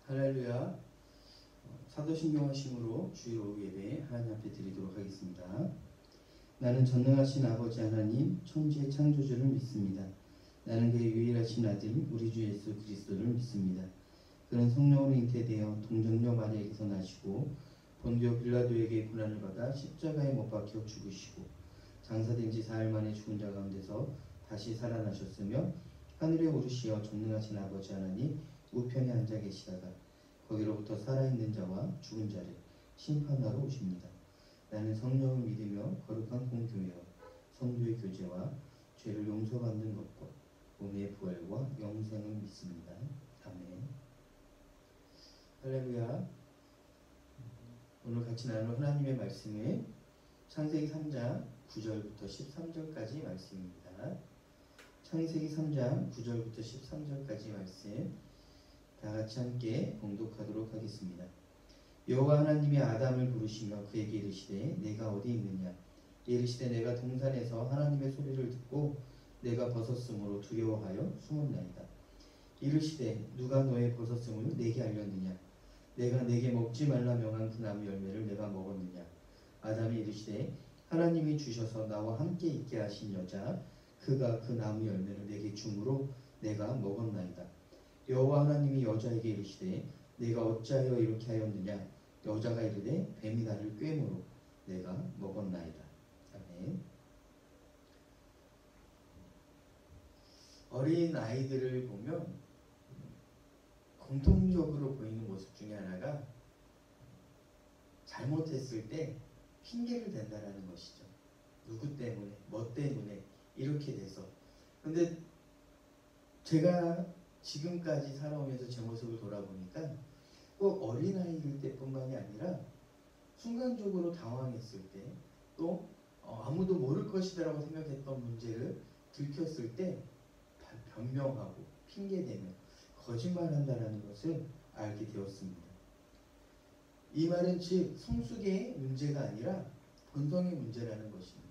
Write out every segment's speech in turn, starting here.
할렐루야. 사도신경 하심으로 주일 오후 예배 하나님 앞에 드리도록 하겠습니다. 나는 전능하신 아버지 하나님 천지의 창조주를 믿습니다. 나는 그의 유일하신 아들 우리 주 예수 그리스도를 믿습니다. 그는 성령으로 잉태되어 동정녀 마리아에게서 나시고 본디오 빌라도에게 고난을 받아 십자가에 못 박혀 죽으시고 장사된 지 4일 만에 죽은 자 가운데서 다시 살아나셨으며 하늘에 오르시어 전능하신 아버지 하나님 우편에 앉아 계시다가 거기로부터 살아있는 자와 죽은 자를 심판하러 오십니다. 나는 성령을 믿으며 거룩한 공교회와 성도의 교제와 죄를 용서받는 것과 몸의 부활과 영생을 믿습니다. 아멘. 할렐루야. 오늘 같이 나눌 하나님의 말씀은 창세기 3장 9절부터 13절까지 말씀입니다. 창세기 3장 9절부터 13절까지 말씀 다 같이 함께 봉독하도록 하겠습니다. 여호와 하나님이 아담을 부르시며 그에게 이르시되 내가 어디 있느냐 이르시되 내가 동산에서 하나님의 소리를 듣고 내가 벗었으므로 두려워하여 숨었나이다. 이르시되 누가 너의 벗었음을 내게 알렸느냐 내가 내게 먹지 말라 명한 그 나무 열매를 내가 먹었느냐. 아담이 이르시되 하나님이 주셔서 나와 함께 있게 하신 여자 그가 그 나무 열매를 내게 주므로 내가 먹었나이다. 여호와 하나님이 여자에게 이르시되 내가 어찌하여 이렇게 하였느냐. 여자가 이르되 뱀이 나를 꿰므로 내가 먹었나이다. 아멘. 어린 아이들을 보면 공통적으로 보이는 모습 중에 하나가 잘못했을 때 핑계를 댄다라는 것이죠. 누구 때문에, 뭐 때문에 이렇게 돼서. 근데 제가 지금까지 살아오면서 제 모습을 돌아보니까 꼭 어린아이일 때뿐만이 아니라 순간적으로 당황했을 때 또 아무도 모를 것이라고 생각했던 문제를 들켰을 때 변명하고 핑계대며 거짓말한다는 것을 알게 되었습니다. 이 말은 즉 성숙의 문제가 아니라 본성의 문제라는 것입니다.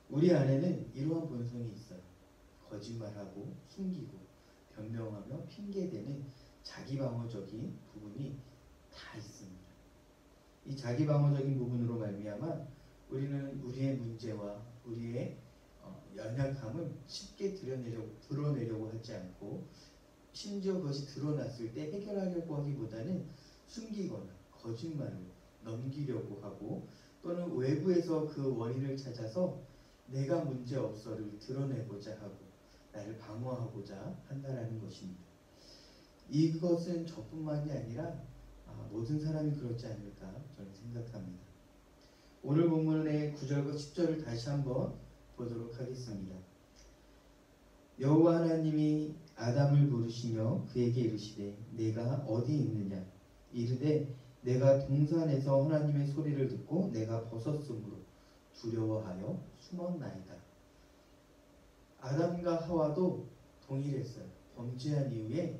우리 안에는 이러한 본성이 있어요. 거짓말하고 숨기고 변명하며 핑계대는 자기방어적인 부분이 다 있습니다. 이 자기방어적인 부분으로 말미암아 우리는 우리의 문제와 우리의 연약함을 쉽게 드러내려고 하지 않고 심지어 그것이 드러났을 때 해결하려고 하기보다는 숨기거나 거짓말로 넘기려고 하고 또는 외부에서 그 원인을 찾아서 내가 문제없어를 드러내고자 하고 나를 방어하고자 한다라는 것입니다. 이것은 저뿐만이 아니라 모든 사람이 그렇지 않을까 저는 생각합니다. 오늘 본문의 9절과 10절을 다시 한번 보도록 하겠습니다. 여호와 하나님이 아담을 부르시며 그에게 이르시되 내가 어디 있느냐 이르되 내가 동산에서 하나님의 소리를 듣고 내가 벗었으므로 두려워하여 숨었나이다. 아담과 하와도 동일했어요. 범죄한 이후에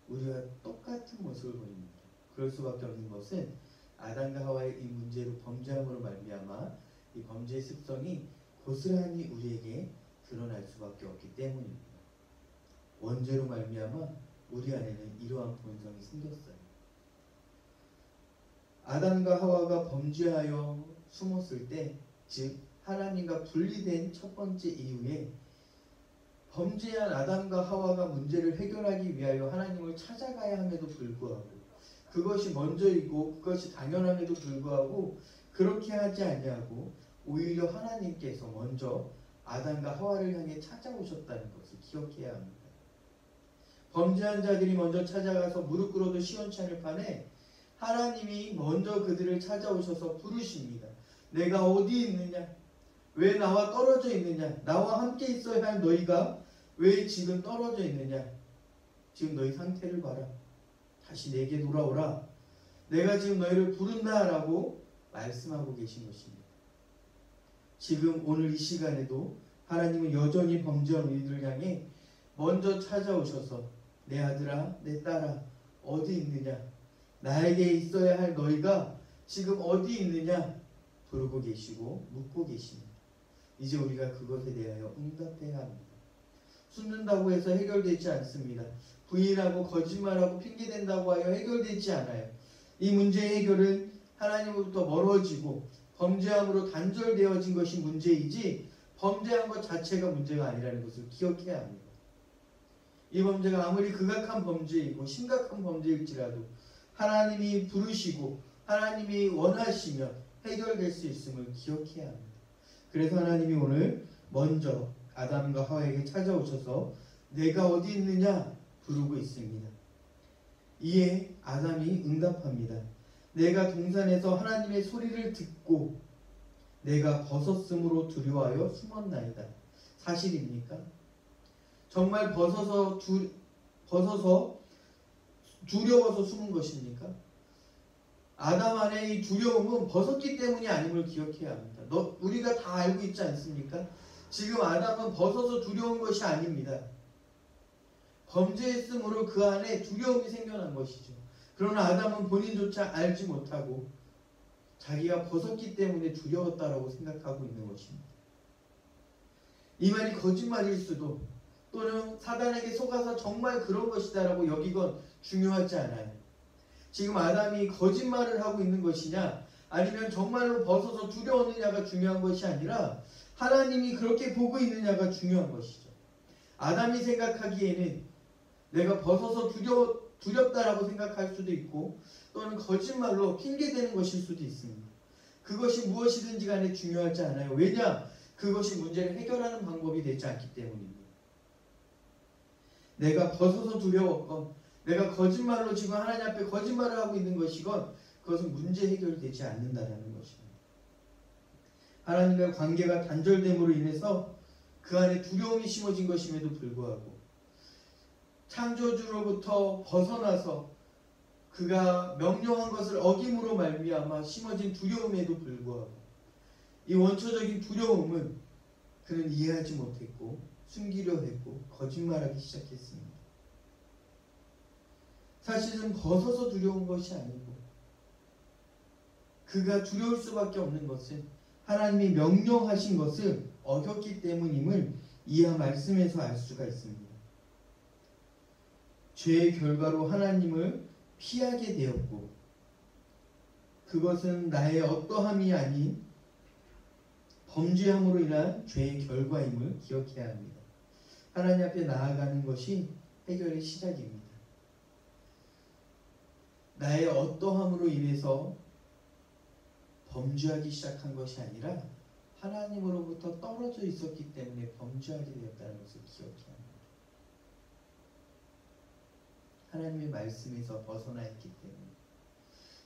우리가 똑같은 모습을 보입니다. 그럴 수밖에 없는 것은 아담과 하와의 이 문제로 범죄함으로 말미암아 이 범죄의 습성이 고스란히 우리에게 드러날 수밖에 없기 때문입니다. 원죄로 말미암아 우리 안에는 이러한 본성이 생겼어요. 아담과 하와가 범죄하여 숨었을 때, 즉 하나님과 분리된 첫 번째 이유에 범죄한 아담과 하와가 문제를 해결하기 위하여 하나님을 찾아가야 함에도 불구하고 그것이 먼저이고 그것이 당연함에도 불구하고 그렇게 하지 아니하고 오히려 하나님께서 먼저 아담과 하와를 향해 찾아오셨다는 것을 기억해야 합니다. 범죄한 자들이 먼저 찾아가서 무릎 꿇어도 시원치 않을 판에 하나님이 먼저 그들을 찾아오셔서 부르십니다. 내가 어디 있느냐? 왜 나와 떨어져 있느냐? 나와 함께 있어야 할 너희가 왜 지금 떨어져 있느냐? 지금 너희 상태를 봐라. 다시 내게 돌아오라. 내가 지금 너희를 부른다 라고 말씀하고 계신 것입니다. 지금 오늘 이 시간에도 하나님은 여전히 범죄한 우리들을 향해 먼저 찾아오셔서 내 아들아 내 딸아 어디 있느냐? 나에게 있어야 할 너희가 지금 어디 있느냐? 부르고 계시고 묻고 계십니다. 이제 우리가 그것에 대하여 응답해야 합니다. 숨는다고 해서 해결되지 않습니다. 부인하고 거짓말하고 핑계댄다고 하여 해결되지 않아요. 이 문제의 해결은 하나님으로부터 멀어지고 범죄함으로 단절되어진 것이 문제이지 범죄한 것 자체가 문제가 아니라는 것을 기억해야 합니다. 이 범죄가 아무리 극악한 범죄이고 심각한 범죄일지라도 하나님이 부르시고 하나님이 원하시면 해결될 수 있음을 기억해야 합니다. 그래서 하나님이 오늘 먼저 아담과 하와에게 찾아오셔서 내가 어디 있느냐 부르고 있습니다. 이에 아담이 응답합니다. 내가 동산에서 하나님의 소리를 듣고 내가 벗었으므로 두려워하여 숨었나이다. 사실입니까? 정말 벗어서 두려워서 숨은 것입니까? 아담 안에 이 두려움은 벗었기 때문이 아님을 기억해야 합니다. 우리가 다 알고 있지 않습니까? 지금 아담은 벗어서 두려운 것이 아닙니다. 범죄했으므로 그 안에 두려움이 생겨난 것이죠. 그러나 아담은 본인조차 알지 못하고 자기가 벗었기 때문에 두려웠다라고 생각하고 있는 것입니다. 이 말이 거짓말일 수도 또는 사단에게 속아서 정말 그런 것이다라고 여기건 중요하지 않아요. 지금 아담이 거짓말을 하고 있는 것이냐 아니면 정말로 벗어서 두려웠느냐가 중요한 것이 아니라 하나님이 그렇게 보고 있느냐가 중요한 것이죠. 아담이 생각하기에는 내가 벗어서 두렵다라고 생각할 수도 있고 또는 거짓말로 핑계대는 것일 수도 있습니다. 그것이 무엇이든지 간에 중요하지 않아요. 왜냐? 그것이 문제를 해결하는 방법이 되지 않기 때문입니다. 내가 벗어서 두려웠건 내가 거짓말로 지금 하나님 앞에 거짓말을 하고 있는 것이건 그것은 문제 해결되지 않는다라는 것입니다. 하나님과의 관계가 단절됨으로 인해서 그 안에 두려움이 심어진 것임에도 불구하고 창조주로부터 벗어나서 그가 명령한 것을 어김으로 말미암아 심어진 두려움에도 불구하고 이 원초적인 두려움은 그는 이해하지 못했고 숨기려 했고 거짓말하기 시작했습니다. 사실은 벗어서 두려운 것이 아니고 그가 두려울 수밖에 없는 것은 하나님이 명령하신 것을 어겼기 때문임을 이하 말씀에서 알 수가 있습니다. 죄의 결과로 하나님을 피하게 되었고 그것은 나의 어떠함이 아닌 범죄함으로 인한 죄의 결과임을 기억해야 합니다. 하나님 앞에 나아가는 것이 해결의 시작입니다. 나의 어떠함으로 인해서 범죄하기 시작한 것이 아니라 하나님으로부터 떨어져 있었기 때문에 범죄하게 되었다는 것을 기억해야 합니다. 하나님의 말씀에서 벗어나 있기 때문에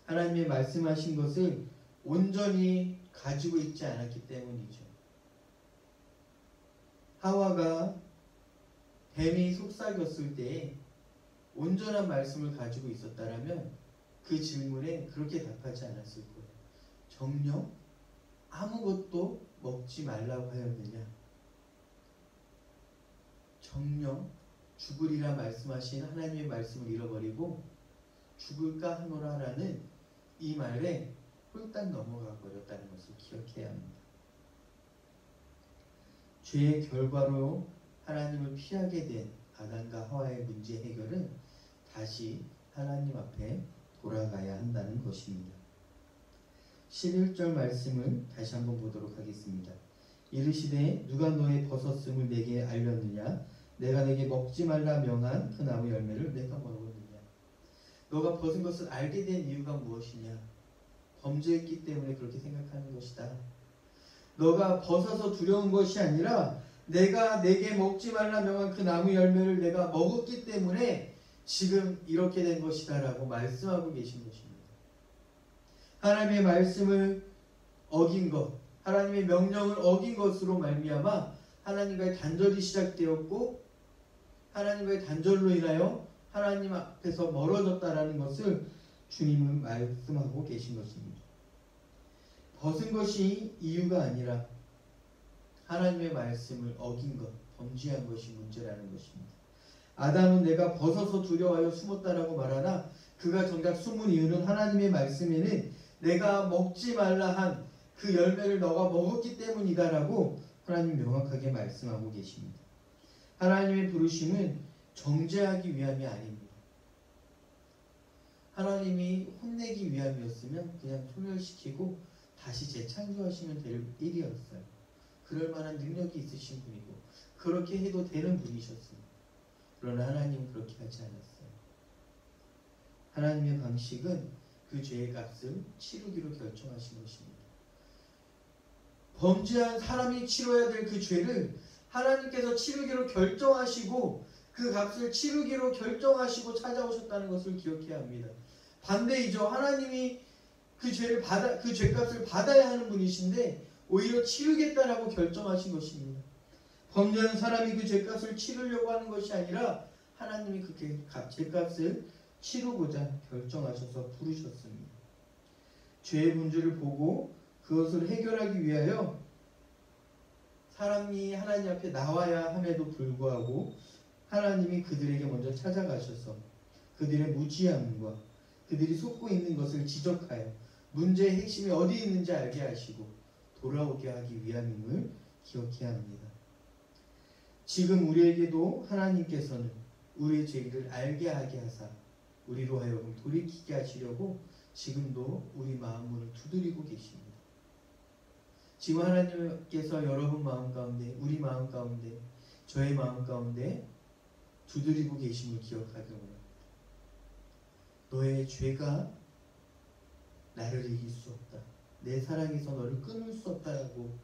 하나님의 말씀하신 것을 온전히 가지고 있지 않았기 때문이죠. 하와가 뱀이 속삭였을 때 온전한 말씀을 가지고 있었다라면 그 질문에 그렇게 답하지 않았을 거예요. 정녕 아무것도 먹지 말라고 하였느냐? 정녕 죽으리라 말씀하신 하나님의 말씀을 잃어버리고 죽을까 하노라라는 이 말에 홀딱 넘어가 버렸다는 것을 기억해야 합니다. 죄의 결과로 하나님을 피하게 된 아담과 하와의 문제 해결은 다시 하나님 앞에 돌아가야 한다는 것입니다. 11절 말씀을 다시 한번 보도록 하겠습니다. 이르시되 누가 너의 벗었음을 내게 알렸느냐? 내가 내게 먹지 말라 명한 그 나무 열매를 내가 먹었느냐? 너가 벗은 것을 알게 된 이유가 무엇이냐? 범죄했기 때문에 그렇게 생각하는 것이다. 너가 벗어서 두려운 것이 아니라 내가 내게 먹지 말라 명한 그 나무 열매를 내가 먹었기 때문에 지금 이렇게 된 것이다 라고 말씀하고 계신 것입니다. 하나님의 말씀을 어긴 것, 하나님의 명령을 어긴 것으로 말미암아 하나님과의 단절이 시작되었고 하나님과의 단절로 인하여 하나님 앞에서 멀어졌다라는 것을 주님은 말씀하고 계신 것입니다. 벗은 것이 이유가 아니라 하나님의 말씀을 어긴 것, 범죄한 것이 문제라는 것입니다. 아담은 내가 벗어서 두려워하여 숨었다라고 말하나 그가 정작 숨은 이유는 하나님의 말씀에는 내가 먹지 말라 한 그 열매를 너가 먹었기 때문이다라고 하나님 명확하게 말씀하고 계십니다. 하나님의 부르심은 정죄하기 위함이 아닙니다. 하나님이 혼내기 위함이었으면 그냥 소멸시키고 다시 재창조하시면 될 일이었어요. 그럴 만한 능력이 있으신 분이고 그렇게 해도 되는 분이셨습니다. 그러나 하나님은 그렇게 하지 않았어요. 하나님의 방식은 그 죄의 값을 치르기로 결정하신 것입니다. 범죄한 사람이 치러야 될 그 죄를 하나님께서 치르기로 결정하시고 그 값을 치르기로 결정하시고 찾아오셨다는 것을 기억해야 합니다. 반대이죠. 하나님이 그 죄값을 받아야 하는 분이신데 오히려 치르겠다라고 결정하신 것입니다. 범죄한 사람이 그 죄값을 치르려고 하는 것이 아니라 하나님이 그 죄값을 치르고자 결정하셔서 부르셨습니다. 죄의 문제를 보고 그것을 해결하기 위하여 사람이 하나님 앞에 나와야 함에도 불구하고 하나님이 그들에게 먼저 찾아가셔서 그들의 무지함과 그들이 속고 있는 것을 지적하여 문제의 핵심이 어디 있는지 알게 하시고 돌아오게 하기 위함임을 기억해야 합니다. 지금 우리에게도 하나님께서는 우리의 죄를 알게 하게 하사 우리로 하여금 돌이키게 하시려고 지금도 우리 마음 문을 두드리고 계십니다. 지금 하나님께서 여러분 마음 가운데, 우리 마음 가운데, 저의 마음 가운데 두드리고 계심을 기억하기 원합니다. 너의 죄가 나를 이길 수 없다. 내 사랑에서 너를 끊을 수 없다라고.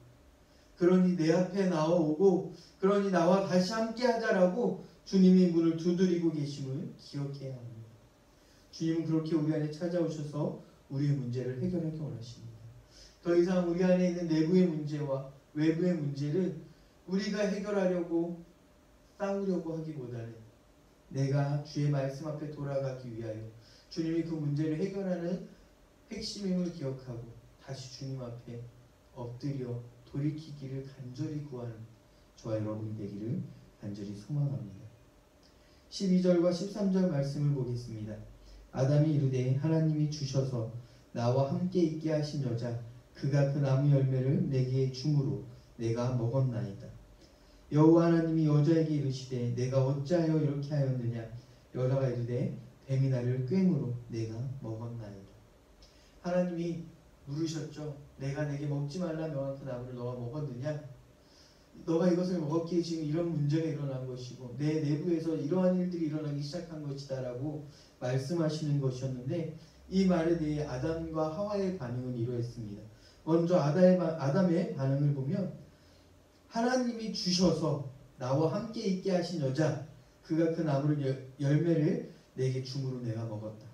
그러니 내 앞에 나오고 그러니 나와 다시 함께 하자라고 주님이 문을 두드리고 계심을 기억해야 합니다. 주님은 그렇게 우리 안에 찾아오셔서 우리의 문제를 해결하기 원하십니다. 더 이상 우리 안에 있는 내부의 문제와 외부의 문제를 우리가 해결하려고 싸우려고 하기보다는 내가 주의 말씀 앞에 돌아가기 위하여 주님이 그 문제를 해결하는 핵심임을 기억하고 다시 주님 앞에 엎드려 돌이키기를 간절히 구하는 저와 여러분이 되기를 간절히 소망합니다. 12절과 13절 말씀을 보겠습니다. 아담이 이르되 하나님이 주셔서 나와 함께 있게 하신 여자 그가 그 나무 열매를 내게 주므로 내가 먹었나이다. 여호와 하나님이 여자에게 이르시되 내가 어찌하여 이렇게 하였느냐. 여자가 이르되 뱀이 나를 꿰므로 내가 먹었나이다. 하나님이 물으셨죠. 내가 내게 먹지 말라 명한 그 나무를 너가 먹었느냐. 너가 이것을 먹었기에 지금 이런 문제가 일어난 것이고 내 내부에서 이러한 일들이 일어나기 시작한 것이다 라고 말씀하시는 것이었는데 이 말에 대해 아담과 하와의 반응은 이러했습니다. 먼저 아담의 반응을 보면 하나님이 주셔서 나와 함께 있게 하신 여자 그가 그 나무를 열매를 내게 주므로 내가 먹었다.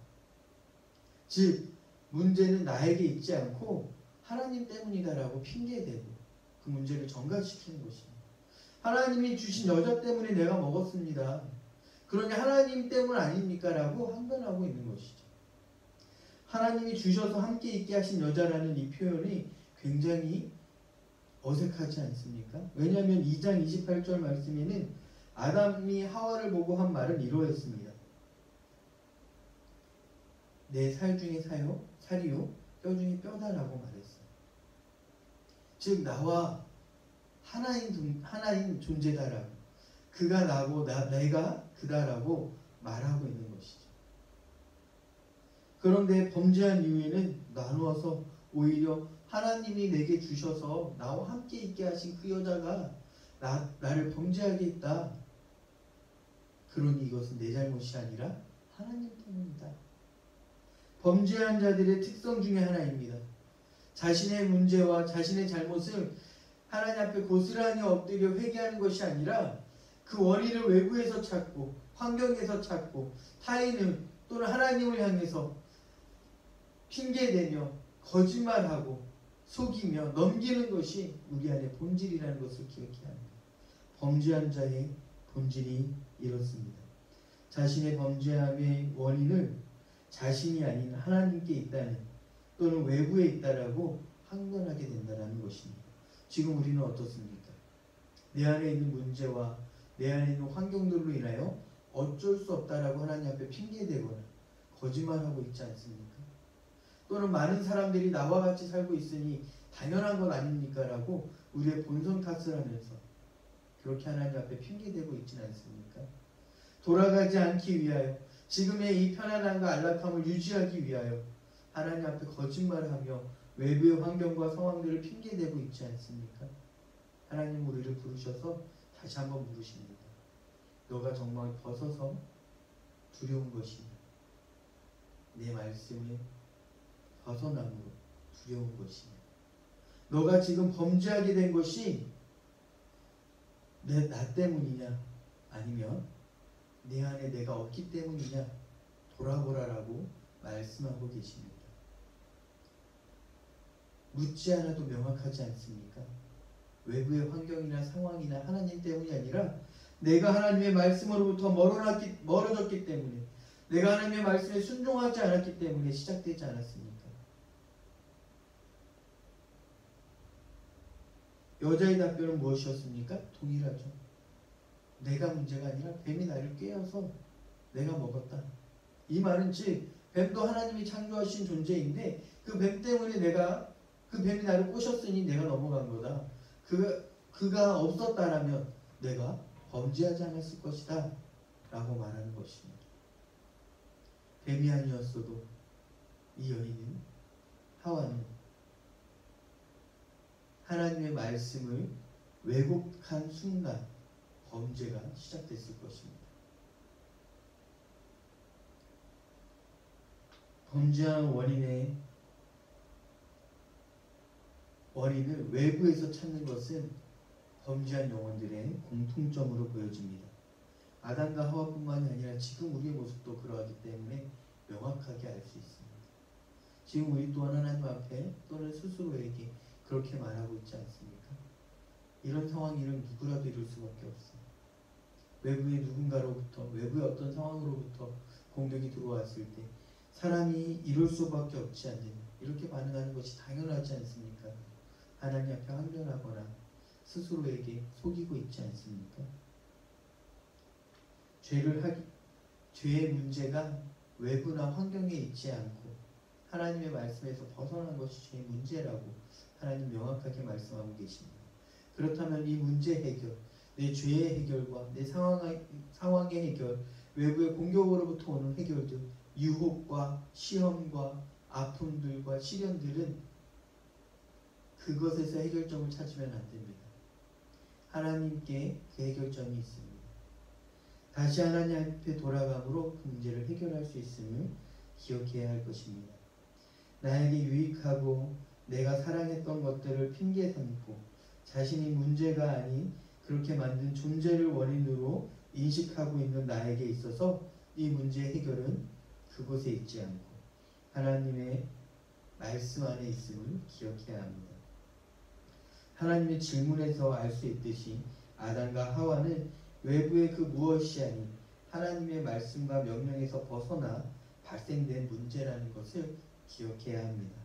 즉 문제는 나에게 있지 않고 하나님 때문이다라고 핑계대고 그 문제를 전가시키는 것입니다. 하나님이 주신 여자 때문에 내가 먹었습니다. 그러니 하나님 때문 아닙니까? 라고 항변하고 있는 것이죠. 하나님이 주셔서 함께 있게 하신 여자라는 이 표현이 굉장히 어색하지 않습니까? 왜냐하면 2장 28절 말씀에는 아담이 하와를 보고 한 말은 이러했습니다. 내 살 중에 살이요 뼈 중에 뼈다라고 말했어요. 즉 나와 하나인 존재다라고 그가 나고 내가 그다라고 말하고 있는 것이죠. 그런데 범죄한 이후에는 나누어서 오히려 하나님이 내게 주셔서 나와 함께 있게 하신 그 여자가 나를 범죄하게 했다. 그러니 이것은 내 잘못이 아니라 하나님 때문이다. 범죄한 자들의 특성 중에 하나입니다. 자신의 문제와 자신의 잘못을 하나님 앞에 고스란히 엎드려 회개하는 것이 아니라 그 원인을 외부에서 찾고 환경에서 찾고 타인을 또는 하나님을 향해서 핑계대며 거짓말하고 속이며 넘기는 것이 우리 안의 본질이라는 것을 기억해야 합니다. 범죄한 자의 본질이 이렇습니다. 자신의 범죄함의 원인을 자신이 아닌 하나님께 있다는 또는 외부에 있다라고 항변하게 된다는 것입니다. 지금 우리는 어떻습니까? 내 안에 있는 문제와 내 안에 있는 환경들로 인하여 어쩔 수 없다라고 하나님 앞에 핑계대거나 거짓말하고 있지 않습니까? 또는 많은 사람들이 나와 같이 살고 있으니 당연한 것 아닙니까? 라고 우리의 본성 탓을 하면서 그렇게 하나님 앞에 핑계대고 있지는 않습니까? 돌아가지 않기 위하여, 지금의 이 편안함과 안락함을 유지하기 위하여 하나님 앞에 거짓말을 하며 외부의 환경과 상황들을 핑계대고 있지 않습니까? 하나님 우리를 부르셔서 다시 한번 물으십니다. 너가 정말 벗어서 두려운 것이냐? 내 말씀에 벗어남으로 두려운 것이냐? 너가 지금 범죄하게 된 것이 나 때문이냐? 아니면 내 안에 내가 없기 때문이냐? 돌아보라라고 말씀하고 계십니다. 묻지 않아도 명확하지 않습니까? 외부의 환경이나 상황이나 하나님 때문이 아니라 내가 하나님의 말씀으로부터 멀어졌기 때문에, 내가 하나님의 말씀에 순종하지 않았기 때문에 시작되지 않았습니까? 여자의 답변은 무엇이었습니까? 동일하죠. 내가 문제가 아니라 뱀이 나를 꿰어서 내가 먹었다. 이 말은 즉 뱀도 하나님이 창조하신 존재인데 그 뱀 때문에 그 뱀이 나를 꼬셨으니 내가 넘어간 거다. 그가 없었다라면 내가 범죄하지 않았을 것이다 라고 말하는 것입니다. 뱀이 아니었어도 이 여인은, 하와는 하나님의 말씀을 왜곡한 순간 범죄가 시작됐을 것입니다. 범죄한 원인을 외부에서 찾는 것은 범죄한 영혼들의 공통점으로 보여집니다. 아담과 하와뿐만이 아니라 지금 우리의 모습도 그러하기 때문에 명확하게 알 수 있습니다. 지금 우리 또한 하나님 앞에 또는 스스로에게 그렇게 말하고 있지 않습니까? 이런 상황이면 누구라도 이룰 수밖에 없습니다. 외부의 누군가로부터, 외부의 어떤 상황으로부터 공격이 들어왔을 때 사람이 이룰 수밖에 없지 않는, 이렇게 반응하는 것이 당연하지 않습니까? 하나님 앞에 항변하거나 스스로에게 속이고 있지 않습니까? 죄의 문제가 외부나 환경에 있지 않고 하나님의 말씀에서 벗어난 것이 죄의 문제라고 하나님 명확하게 말씀하고 계십니다. 그렇다면 이 문제 해결, 내 죄의 해결과 내 상황의 해결, 외부의 공격으로부터 오는 해결들, 유혹과 시험과 아픔들과 시련들은 그것에서 해결점을 찾으면 안 됩니다. 하나님께 그 해결점이 있습니다. 다시 하나님 앞에 돌아감으로 그 문제를 해결할 수 있음을 기억해야 할 것입니다. 나에게 유익하고 내가 사랑했던 것들을 핑계 삼고 자신이 문제가 아닌 그렇게 만든 존재를 원인으로 인식하고 있는 나에게 있어서 이 문제의 해결은 그곳에 있지 않고 하나님의 말씀 안에 있음을 기억해야 합니다. 하나님의 질문에서 알 수 있듯이 아담과 하와는 외부의 그 무엇이 아닌 하나님의 말씀과 명령에서 벗어나 발생된 문제라는 것을 기억해야 합니다.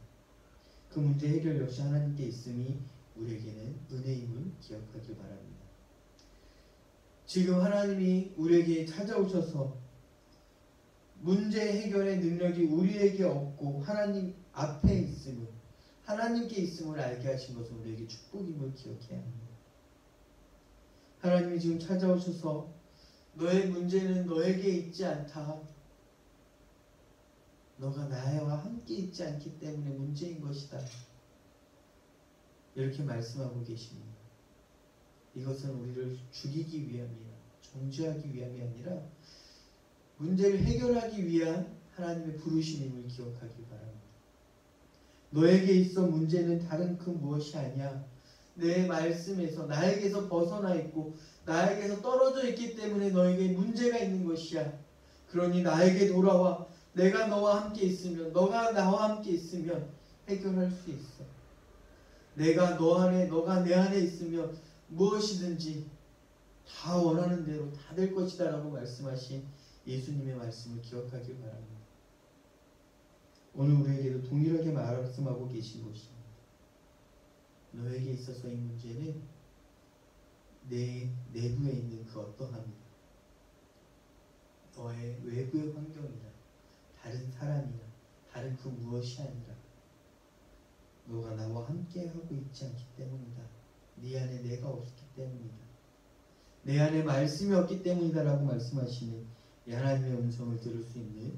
그 문제 해결 역시 하나님께 있음이 우리에게는 은혜임을 기억하길 바랍니다. 지금 하나님이 우리에게 찾아오셔서 문제 해결의 능력이 우리에게 없고 하나님 앞에 있음을, 하나님께 있음을 알게 하신 것은 우리에게 축복임을 기억해야 합니다. 하나님이 지금 찾아오셔서 너의 문제는 너에게 있지 않다. 너가 나와 함께 있지 않기 때문에 문제인 것이다. 이렇게 말씀하고 계십니다. 이것은 우리를 죽이기 위함이나 정죄하기 위함이 아니라 문제를 해결하기 위한 하나님의 부르심임을 기억하기 바랍니다. 너에게 있어 문제는 다른 그 무엇이 아니야. 내 말씀에서 나에게서 벗어나 있고 나에게서 떨어져 있기 때문에 너에게 문제가 있는 것이야. 그러니 나에게 돌아와. 내가 너와 함께 있으면, 너가 나와 함께 있으면 해결할 수 있어. 내가 너 안에, 너가 내 안에 있으면 무엇이든지 다 원하는 대로 다 될 것이다 라고 말씀하신 예수님의 말씀을 기억하길 바랍니다. 오늘 우리에게도 동일하게 말씀하고 계신 것입니다. 너에게 있어서 이 문제는 내 내부에 있는 그 어떠함이나 너의 외부의 환경이나 다른 사람이나 다른 그 무엇이 아니라 너가 나와 함께 하고 있지 않기 때문이다. 네 안에 내가 없기 때문이다. 내 안에 말씀이 없기 때문이다라고 말씀하시는 이 하나님의 음성을 들을 수 있는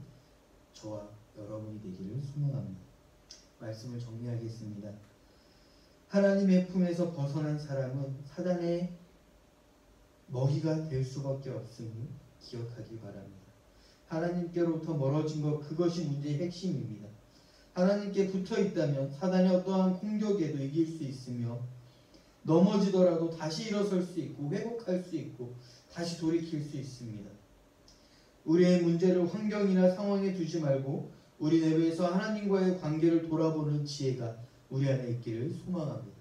저와 여러분이 되기를 소망합니다. 말씀을 정리하겠습니다. 하나님의 품에서 벗어난 사람은 사단의 먹이가 될 수밖에 없음을 기억하기 바랍니다. 하나님께로부터 멀어진 것, 그것이 문제의 핵심입니다. 하나님께 붙어 있다면 사단의 어떠한 공격에도 이길 수 있으며 넘어지더라도 다시 일어설 수 있고 회복할 수 있고 다시 돌이킬 수 있습니다. 우리의 문제를 환경이나 상황에 두지 말고 우리 내부에서 하나님과의 관계를 돌아보는 지혜가 우리 안에 있기를 소망합니다.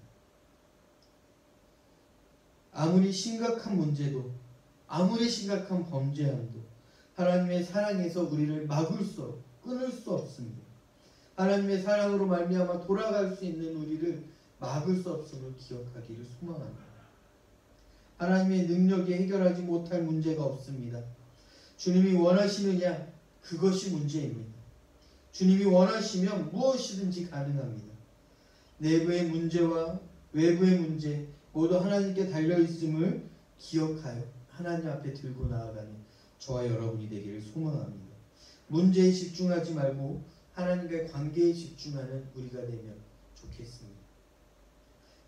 아무리 심각한 문제도, 아무리 심각한 범죄함도 하나님의 사랑에서 우리를 끊을 수 없습니다. 하나님의 사랑으로 말미암아 돌아갈 수 있는 우리를 막을 수 없음을 기억하기를 소망합니다. 하나님의 능력이 해결하지 못할 문제가 없습니다. 주님이 원하시느냐, 그것이 문제입니다. 주님이 원하시면 무엇이든지 가능합니다. 내부의 문제와 외부의 문제 모두 하나님께 달려있음을 기억하여 하나님 앞에 들고 나아가는 저와 여러분이 되기를 소망합니다. 문제에 집중하지 말고 하나님과의 관계에 집중하는 우리가 되면 좋겠습니다.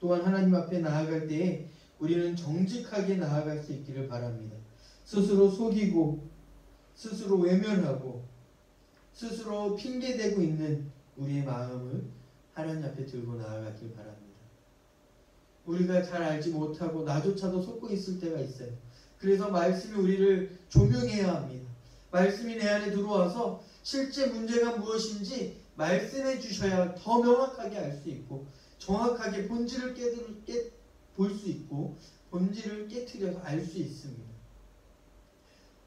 또한 하나님 앞에 나아갈 때에 우리는 정직하게 나아갈 수 있기를 바랍니다. 스스로 속이고 스스로 외면하고 스스로 핑계대고 있는 우리의 마음을 하나님 앞에 들고 나아가길 바랍니다. 우리가 잘 알지 못하고 나조차도 속고 있을 때가 있어요. 그래서 말씀이 우리를 조명해야 합니다. 말씀이 내 안에 들어와서 실제 문제가 무엇인지 말씀해 주셔야 더 명확하게 알 수 있고 정확하게 본질을 볼 수 있고 본질을 깨트려서 알 수 있습니다.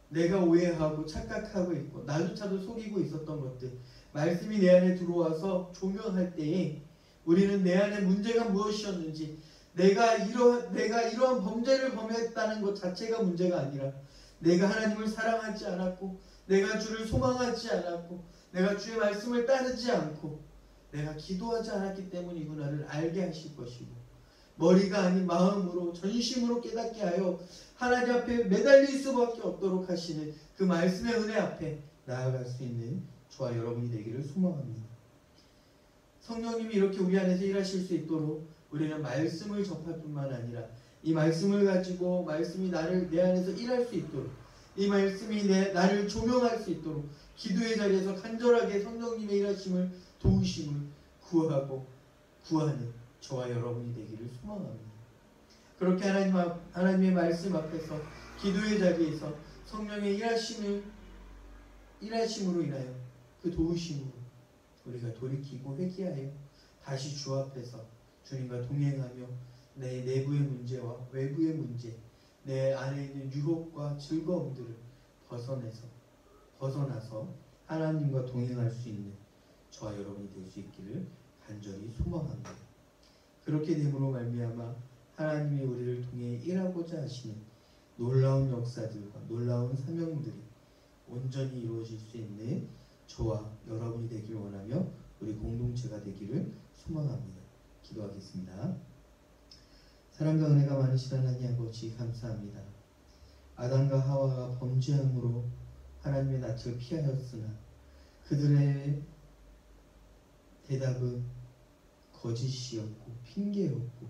내가 오해하고 착각하고 있고 나조차도 속이고 있었던 것들 말씀이 내 안에 들어와서 조명할 때에 우리는 내 안에 문제가 무엇이었는지 내가 이러한 범죄를 범했다는 것 자체가 문제가 아니라 내가 하나님을 사랑하지 않았고 내가 주를 소망하지 않았고 내가 주의 말씀을 따르지 않고 내가 기도하지 않았기 때문이구나를 알게 하실 것이고 머리가 아닌 마음으로 전심으로 깨닫게 하여 하나님 앞에 매달릴 수밖에 없도록 하시는 그 말씀의 은혜 앞에 나아갈 수 있는 저와 여러분이 되기를 소망합니다. 성령님이 이렇게 우리 안에서 일하실 수 있도록 우리는 말씀을 접할 뿐만 아니라 이 말씀을 가지고 말씀이 내 안에서 일할 수 있도록 이 말씀이 나를 조명할 수 있도록 기도의 자리에서 간절하게 성령님의 일하심을 도우심을 구하는 저와 여러분이 되기를 소망합니다. 그렇게 하나님의 말씀 앞에서 기도의 자리에서 성령의 일하심으로 인하여 그 도우심으로 우리가 돌이키고 회개하여 다시 주 앞에서 주님과 동행하며 내 내부의 문제와 외부의 문제 내 안에 있는 유혹과 즐거움들을 벗어나서 하나님과 동행할 수 있는 저와 여러분이 될 수 있기를 간절히 소망합니다. 그렇게 됨으로 말미암아 하나님이 우리를 통해 일하고자 하시는 놀라운 역사들과 놀라운 사명들이 온전히 이루어질 수 있는 저와 여러분이 되기를 원하며 우리 공동체가 되기를 소망합니다. 기도하겠습니다. 사랑과 은혜가 많으신 하나님 아버지 감사합니다. 아담과 하와가 범죄함으로 하나님의 낯을 피하였으나 그들의 대답은 거짓이었고 핑계였고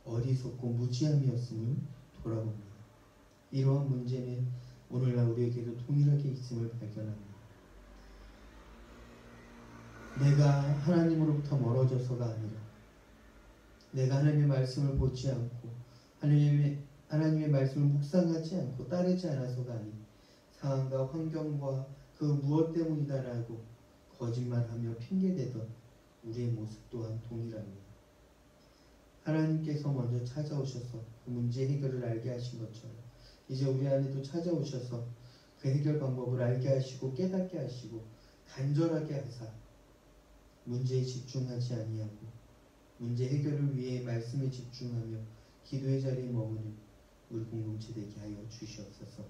어리석고 무지함이었음을 돌아봅니다. 이러한 문제는 오늘날 우리에게도 동일하게 있음을 발견합니다. 내가 하나님으로부터 멀어져서가 아니라 내가 하나님의 말씀을 보지 않고 하나님의 말씀을 묵상하지 않고 따르지 않아서가 아닌 상황과 환경과 그 무엇 때문이다라고 거짓말하며 핑계대던 우리의 모습 또한 동일합니다. 하나님께서 먼저 찾아오셔서 그 문제 해결을 알게 하신 것처럼 이제 우리 안에도 찾아오셔서 그 해결 방법을 알게 하시고 깨닫게 하시고 간절하게 하사 문제에 집중하지 아니하고 문제 해결을 위해 말씀에 집중하며 기도의 자리에 머무는 우리 공동체 되게 하여 주시옵소서.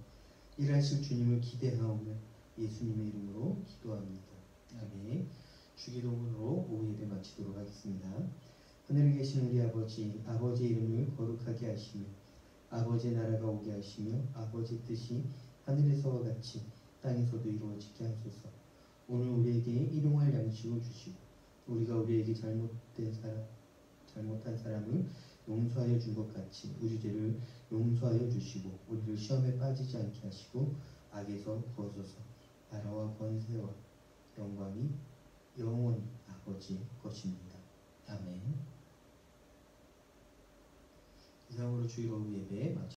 일하실 주님을 기대하오며 예수님의 이름으로 기도합니다. 아멘. 주기도문으로 오후 예배 마치도록 하겠습니다. 하늘에 계신 우리 아버지의 이름을 거룩하게 하시며 아버지의 나라가 오게 하시며 아버지 뜻이 하늘에서와 같이 땅에서도 이루어지게 하소서. 오늘 우리에게 일용할 양식을 주시고 우리가 우리에게 잘못한 사람을 용서하여 준 것 같이 우리 죄를 용서하여 주시고 우리를 시험에 빠지지 않게 하시고 악에서 구하소서. 나라와 권세와 영광이 영원히 아버지의 것입니다. 아멘. 이상으로 주일 오후 예배 마치